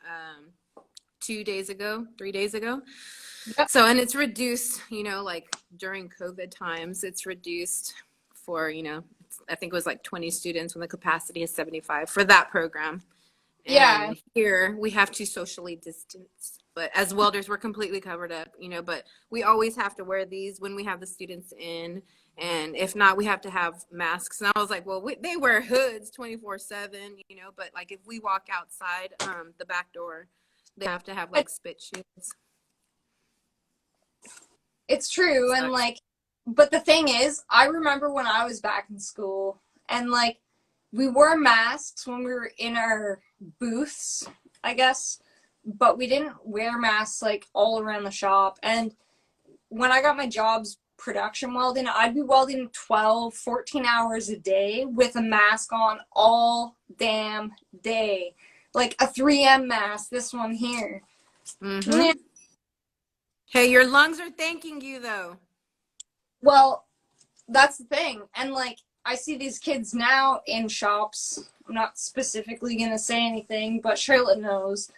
3 days ago. Yep. So, and it's reduced, you know, like during COVID times, it's reduced for, you know, I think it was like 20 students when the capacity is 75 for that program. And yeah. Here we have to socially distance. But as welders, we're completely covered up, you know, but we always have to wear these when we have the students in. And if not, we have to have masks. And I was like, well, they wear hoods 24/7, you know, but like if we walk outside the back door, they have to have like spit shields. It's true. And like, but the thing is, I remember when I was back in school and like we wore masks when we were in our booths, I guess, but we didn't wear masks like all around the shop. And when I got my jobs production welding, I'd be welding 12, 14 hours a day with a mask on all damn day. Like a 3M mask, this one here. Mm-hmm. Hey, your lungs are thanking you though. Well, that's the thing. And like, I see these kids now in shops. I'm not specifically going to say anything, but Charlotte knows.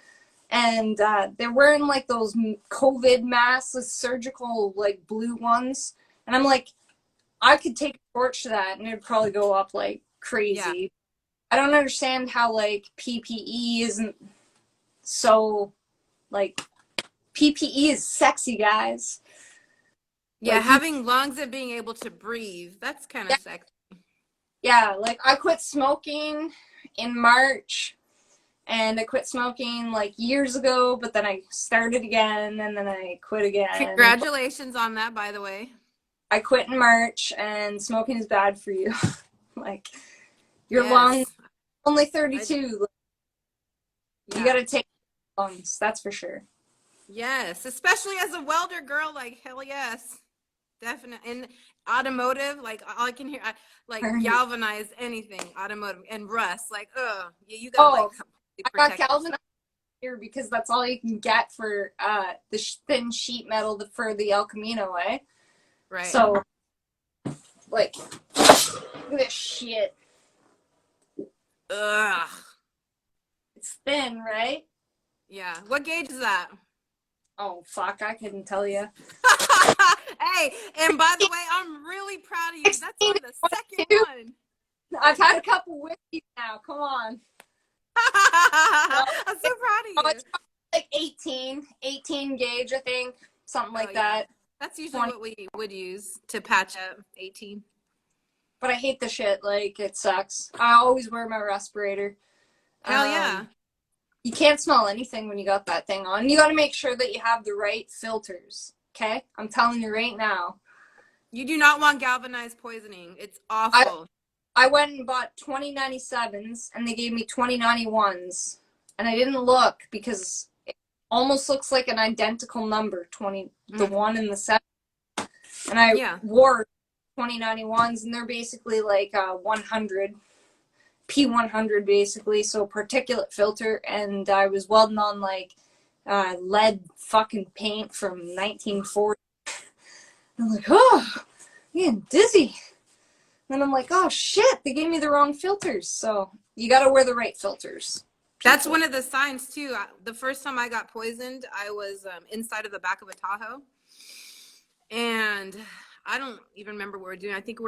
And they're wearing like those COVID masks, the surgical like blue ones. And I'm like, I could take a torch to that and it'd probably go up like crazy. Yeah. I don't understand how like PPE isn't so like, PPE is sexy, guys. Yeah, like, having lungs and being able to breathe, that's kind of sexy. Yeah, like I quit smoking in March. And I quit smoking like years ago, but then I started again and then I quit again. Congratulations on that, by the way. I quit in March and smoking is bad for you. Like, your lungs, only 32. You got to take lungs, that's for sure. Yes, especially as a welder girl, like, hell yes. Definitely. And automotive, like, all I can hear, like, galvanize anything, automotive, and rust, like, you got like, I got galvanized here because that's all you can get for the thin sheet metal for the El Camino, eh? Right. So, like, look at this shit. Ugh. it's thin, right? Yeah. What gauge is that? Oh, fuck, I couldn't tell you. Hey, and by the way, I'm really proud of you. That's 16, on the second 22. one. I've had a couple whiskeys now. Come on. No, I'm so proud of you. it's like 18 gauge, I think. Something like that. That's usually 20. what we would use to patch up 18. But I hate the shit. Like, it sucks. I always wear my respirator. Hell yeah. You can't smell anything when you got that thing on. You got to make sure that you have the right filters. Okay? I'm telling you right now. You do not want galvanized poisoning. It's awful. I went and bought 2097s and they gave me 2091s. And I didn't look because it almost looks like an identical number, 20, the 1 and the 7. And I wore 2091s and they're basically like 100. P100 basically, so particulate filter, and I was welding on like lead fucking paint from 1940. I'm like, oh, I'm getting dizzy. And I'm like, oh shit, they gave me the wrong filters. So you got to wear the right filters. That's one of the signs too. The first time I got poisoned, I was inside of the back of a Tahoe, and I don't even remember what we were doing. I think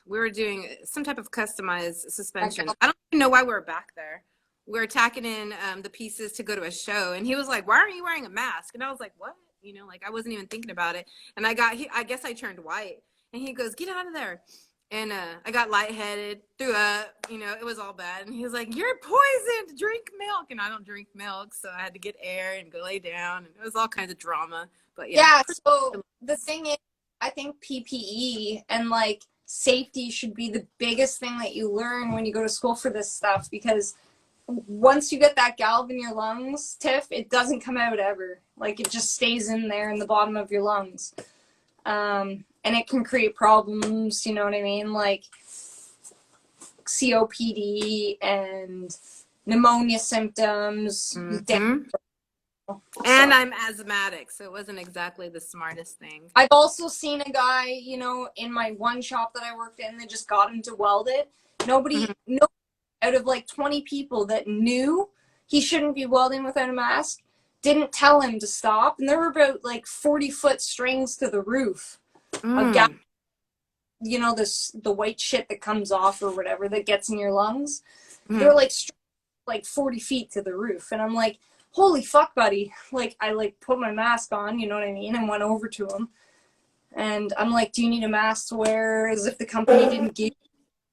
we were doing some type of customized suspension. I don't even know why we were back there. We were tacking in the pieces to go to a show, and he was like, "Why aren't you wearing a mask?" And I was like, "What?" You know, like I wasn't even thinking about it. And I guess I turned white, and he goes, "Get out of there!" And I got lightheaded, threw up. You know, it was all bad. And he was like, "You're poisoned. Drink milk." And I don't drink milk, so I had to get air and go lay down. And it was all kinds of drama. But yeah. So the thing is, I think PPE and like safety should be the biggest thing that you learn when you go to school for this stuff, because once you get that galv in your lungs, Tiff, it doesn't come out ever. Like it just stays in there in the bottom of your lungs. And it can create problems, you know what I mean? Like COPD and pneumonia symptoms. And I'm asthmatic, so it wasn't exactly the smartest thing. I've also seen a guy, you know, in my one shop that I worked in, they just got him to weld it. Nobody out of like 20 people that knew he shouldn't be welding without a mask didn't tell him to stop. And there were about like 40-foot strings to the roof of gas. You know, the white shit that comes off or whatever that gets in your lungs. They're like 40 feet to the roof. And I'm like, holy fuck, buddy. Like, I like put my mask on, you know what I mean? And went over to him. And I'm like, do you need a mask to wear? As if the company didn't give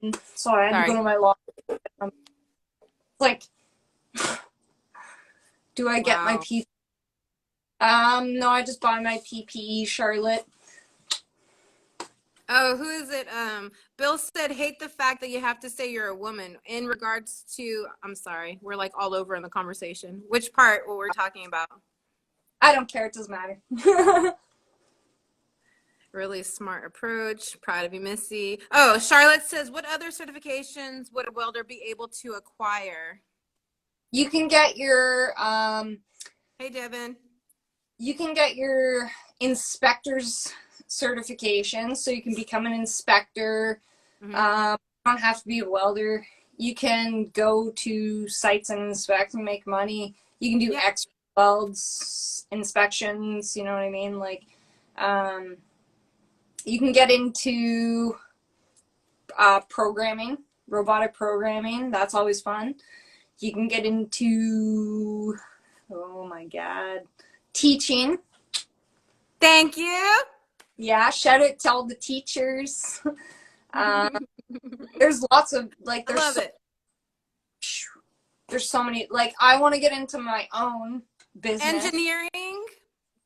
you. So I had to go to my locker. Like, do I get my PPE? No, I just buy my PPE, Charlotte. Oh, who is it? Bill said, hate the fact that you have to say you're a woman. In regards to, I'm sorry, we're like all over in the conversation. Which part, what we're talking about? I don't care. It doesn't matter. Really smart approach. Proud of you, Missy. Oh, Charlotte says, what other certifications would a welder be able to acquire? You can get your, hey, Devin. You can get your inspector's certification, so you can become an inspector. You don't have to be a welder. You can go to sites and inspect and make money. You can do extra welds, inspections, you know what I mean? Like, you can get into programming, robotic programming. That's always fun. You can get into, oh my God, teaching. Thank you. Yeah, shout out to all the teachers. There's lots of, like, there's so many, like, I want to get into my own business. Engineering?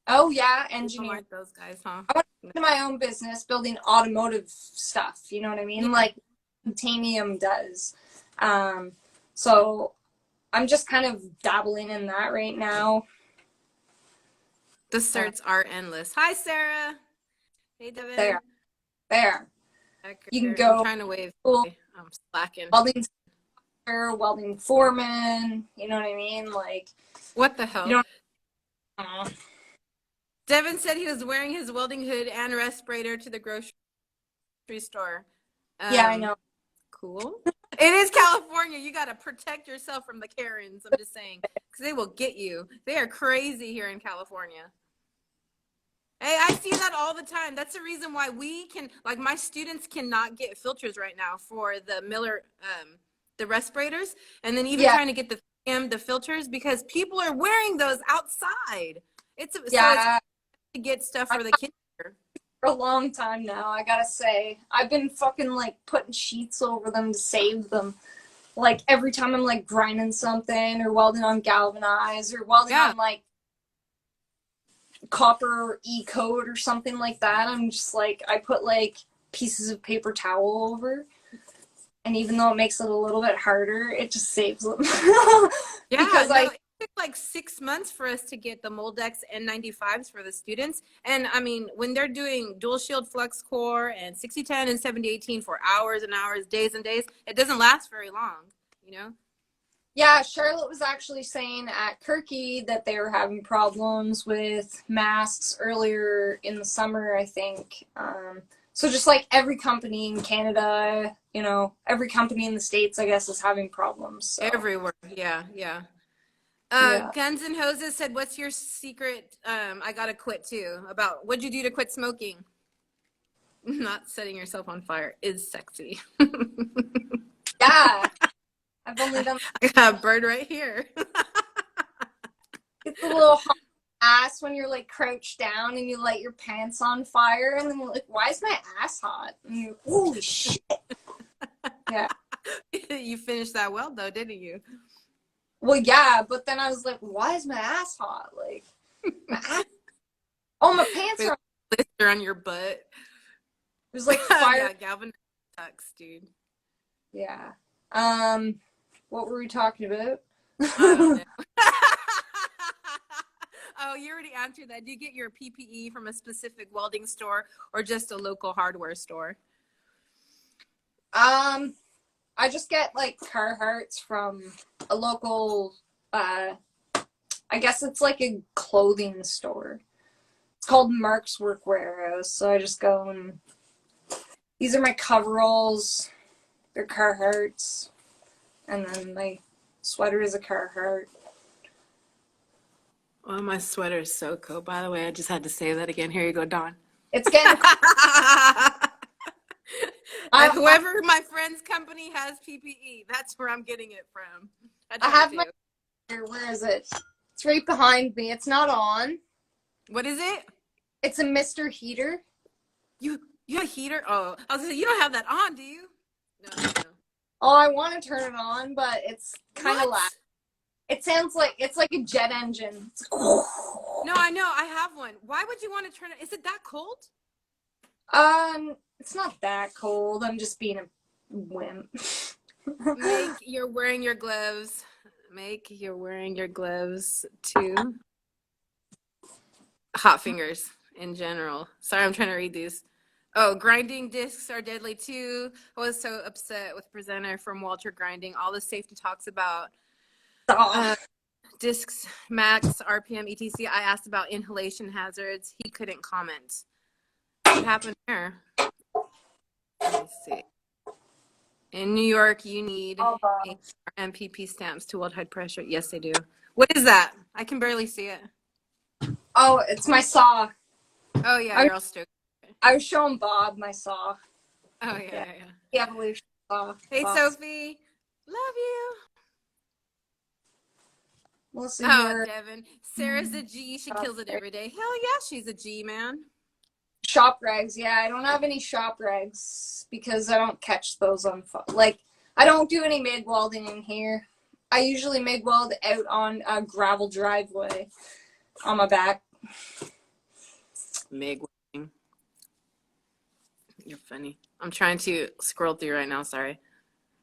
Oh, yeah, engineering. Like those guys, huh? I want to get into my own business, building automotive stuff, you know what I mean? Like titanium does. So I'm just kind of dabbling in that right now. The certs are endless. Hi, Sarah. Hey, Devin. There. You can go. I'm trying to wave. Cool. I'm slacking. Welding foreman. You know what I mean? Like, what the hell? You don't. Devin said he was wearing his welding hood and respirator to the grocery store. Yeah, I know. Cool. It is California. You got to protect yourself from the Karens. I'm just saying, because they will get you. They are crazy here in California. Hey, I see that all the time. That's the reason why we can, like, my students cannot get filters right now for the Miller, the respirators, and then even trying to get the filters because people are wearing those outside. So it's to get stuff for the kids here. For a long time now, I gotta say. I've been fucking like putting sheets over them to save them. Like every time I'm like grinding something or welding on galvanized or welding on like copper E-coat or something like that, I'm just like, I put like pieces of paper towel over, and even though it makes it a little bit harder, it just saves them. Because it took like 6 months for us to get the Moldex N95s for the students, and I mean, when they're doing dual shield flux core and 6010 and 7018 for hours and hours, days and days, it doesn't last very long, you know. Yeah, Charlotte was actually saying at Kirky that they were having problems with masks earlier in the summer, I think. So just like every company in Canada, you know, every company in the States, I guess, is having problems. So. Everywhere, yeah. Guns and Hoses said, what's your secret? I got to quit too. About what'd you do to quit smoking? Not setting yourself on fire is sexy. Yeah. I've only done. I got a bird right here. It's a little hot ass when you're like crouched down and you light your pants on fire, and then you're like, why is my ass hot? And you're, holy shit. Yeah. You finished that well though, didn't you? Well, yeah, but then I was like, why is my ass hot? Like, my ass. Oh, my pants are blister on your butt. There's like fire. Yeah, Galvin sucks, dude. Yeah. What were we talking about? I don't know. Oh, you already answered that. Do you get your PPE from a specific welding store or just a local hardware store? I just get like Carhartts from a local, I guess it's like a clothing store. It's called Mark's Work Warehouse. So I just go and these are my coveralls. They're Carhartts. And then my sweater is a Carhartt. Oh, my sweater is so cool. By the way, I just had to say that again. Here you go, Dawn. It's getting whoever my friend's company has PPE, that's where I'm getting it from. I have my where is it? It's right behind me. It's not on. What is it? It's a Mr. Heater. You have a heater? Oh, I was gonna say, you don't have that on, do you? No. Oh, I want to turn it on, but it's kind of loud. It sounds like it's like a jet engine. No, I know. I have one. Why would you want to turn it? Is it that cold? It's not that cold. I'm just being a wimp. You're wearing your gloves. You're wearing your gloves too. Hot fingers in general. Sorry, I'm trying to read these. Oh, grinding discs are deadly too. I was so upset with presenter from Walter Grinding. All the safety talks about discs, max, RPM, etc. I asked about inhalation hazards. He couldn't comment. What happened there? Let me see. In New York, you need MPP stamps to weld high pressure. Yes, they do. What is that? I can barely see it. Oh, it's my saw. Oh, yeah, you're all stoked. I was showing Bob my saw. Oh, yeah. The evolution saw. Hey, Sophie. Love you. Melissa, Devin. Sarah's a G. She kills it every day. Hell yeah, she's a G, man. Shop rags. Yeah, I don't have any shop rags because I don't catch those on like I don't do any MIG welding in here. I usually MIG weld out on a gravel driveway on my back. MIG welding. You're funny. I'm trying to scroll through right now. Sorry.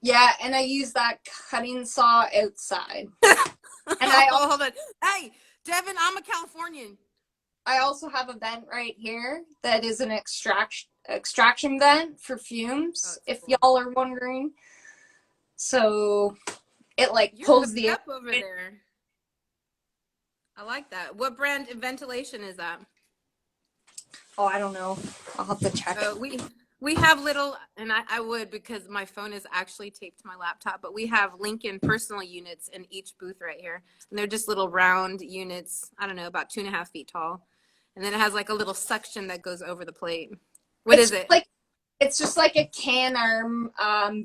Yeah, and I use that cutting saw outside. And hold on. Hey, Devin, I'm a Californian. I also have a vent right here that is an extraction vent for fumes, if y'all are wondering. So it like pulls the up over there. I like that. What brand ventilation is that? Oh, I don't know. I'll have to check. We have little, and I would because my phone is actually taped to my laptop, but we have Lincoln personal units in each booth right here. And they're just little round units, I don't know, about 2.5 feet tall. And then it has like a little suction that goes over the plate. What is it? It's just like a can arm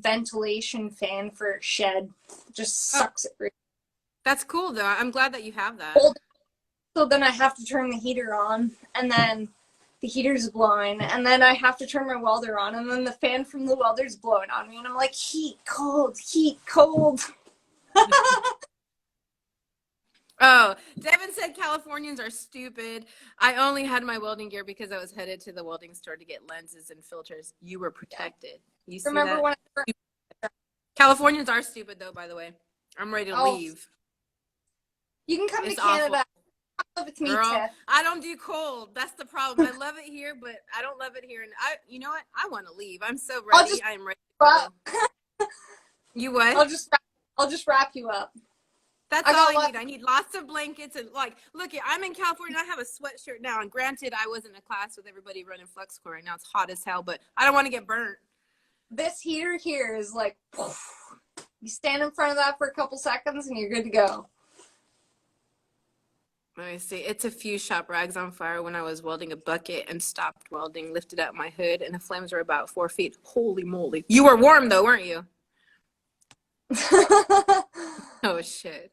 ventilation fan for shed. Just sucks it right. That's cool though. I'm glad that you have that. So then I have to turn the heater on, and then the heater's blowing, and then I have to turn my welder on, and then the fan from the welder's blowing on me, and I'm like, heat, cold, heat, cold. Oh, Devin said Californians are stupid. I only had my welding gear because I was headed to the welding store to get lenses and filters. You were protected. You see Remember that? when Californians are stupid though, by the way. I'm ready to leave. You can come to Canada. Love it, girl, Tiff. I don't do cold. That's the problem. I love it here, but I don't love it here. And you know what? I want to leave. I'm so ready. I'm ready to go. You what? I'll just wrap you up. That's all I need. I need lots of blankets and look, I'm in California. I have a sweatshirt now. And granted, I was in a class with everybody running flex core right now. It's hot as hell, but I don't want to get burnt. This heater here is like, you stand in front of that for a couple seconds and you're good to go. Let me see. It's a few shop rags on fire when I was welding a bucket and stopped welding, lifted up my hood, and the flames were about 4 feet. Holy moly. You were warm though, weren't you? Oh, shit.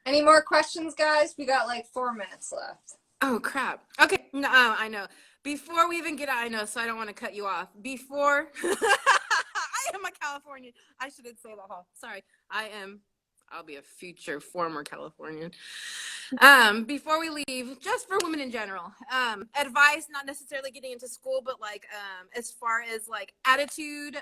Any more questions, guys? We got like 4 minutes left. Oh, crap. Okay. No, I know. Before we even get out, I know, so I don't want to cut you off. Before, I am a Californian. I shouldn't say that, huh? Sorry. I'll be a future former Californian. Before we leave, just for women in general, advice, not necessarily getting into school, but like as far as like attitude,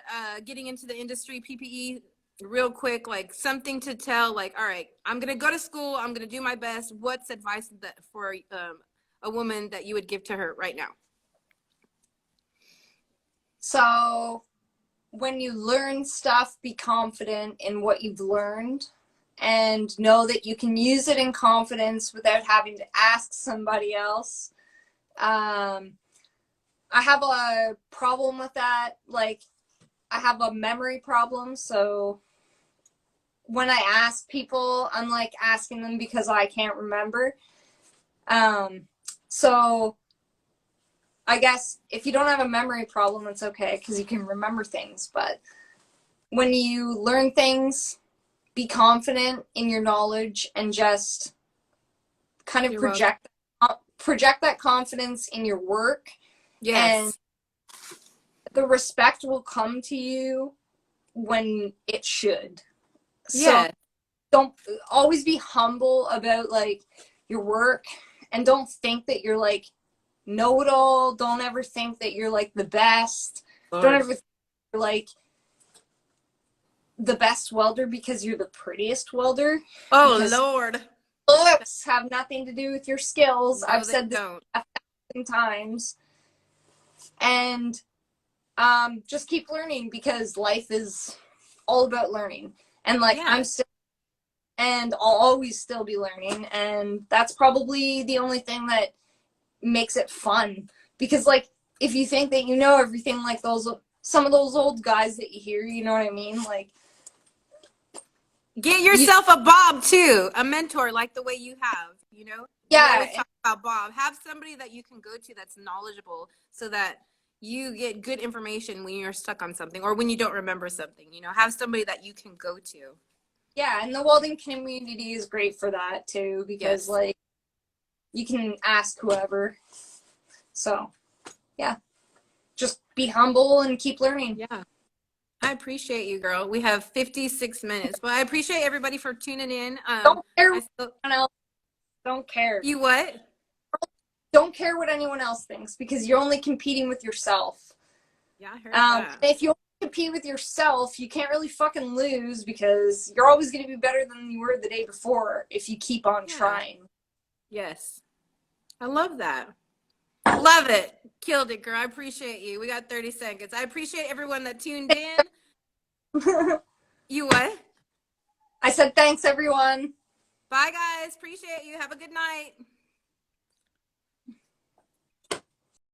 getting into the industry, PPE, real quick, like something to tell, like, all right, I'm going to go to school. I'm going to do my best. What's advice that for a woman that you would give to her right now? So when you learn stuff, be confident in what you've learned and know that you can use it in confidence without having to ask somebody else. I have a problem with that. Like, I have a memory problem, so when I ask people, I'm like asking them because I can't remember. So I guess if you don't have a memory problem, it's okay because you can remember things. But when you learn things, be confident in your knowledge and just kind of project that confidence in your work. Yes. And the respect will come to you when it should. Yeah. So don't always be humble about like your work, and don't think that you're like know-it-all. Don't ever think that you're like the best. Don't ever think you're like the best welder because you're the prettiest welder. Oh, Lord. Looks have nothing to do with your skills. No, I've said this 1,000 times. And just keep learning because life is all about learning. And like I'm still, and I'll always still be learning. And that's probably the only thing that makes it fun. Because like if you think that you know everything, like some of those old guys that you hear, you know what I mean? Like, get yourself a Bob too, a mentor like the way you have, you know? Yeah. You always talk about Bob. Have somebody that you can go to that's knowledgeable so that you get good information when you're stuck on something or when you don't remember something, you know? Have somebody that you can go to. Yeah, and the welding community is great for that too because like you can ask whoever. So, yeah. Just be humble and keep learning. Yeah. I appreciate you, girl. We have 56 minutes, but I appreciate everybody for tuning in. Don't care what anyone else. Don't care. You what? Don't care what anyone else thinks because you're only competing with yourself. Yeah, I heard that. If you compete with yourself, you can't really fucking lose because you're always going to be better than you were the day before if you keep on trying. Yes. I love that. Love it. Killed it, girl. I appreciate you. We got 30 seconds. I appreciate everyone that tuned in. You what? I said thanks, everyone. Bye, guys. Appreciate you. Have a good night.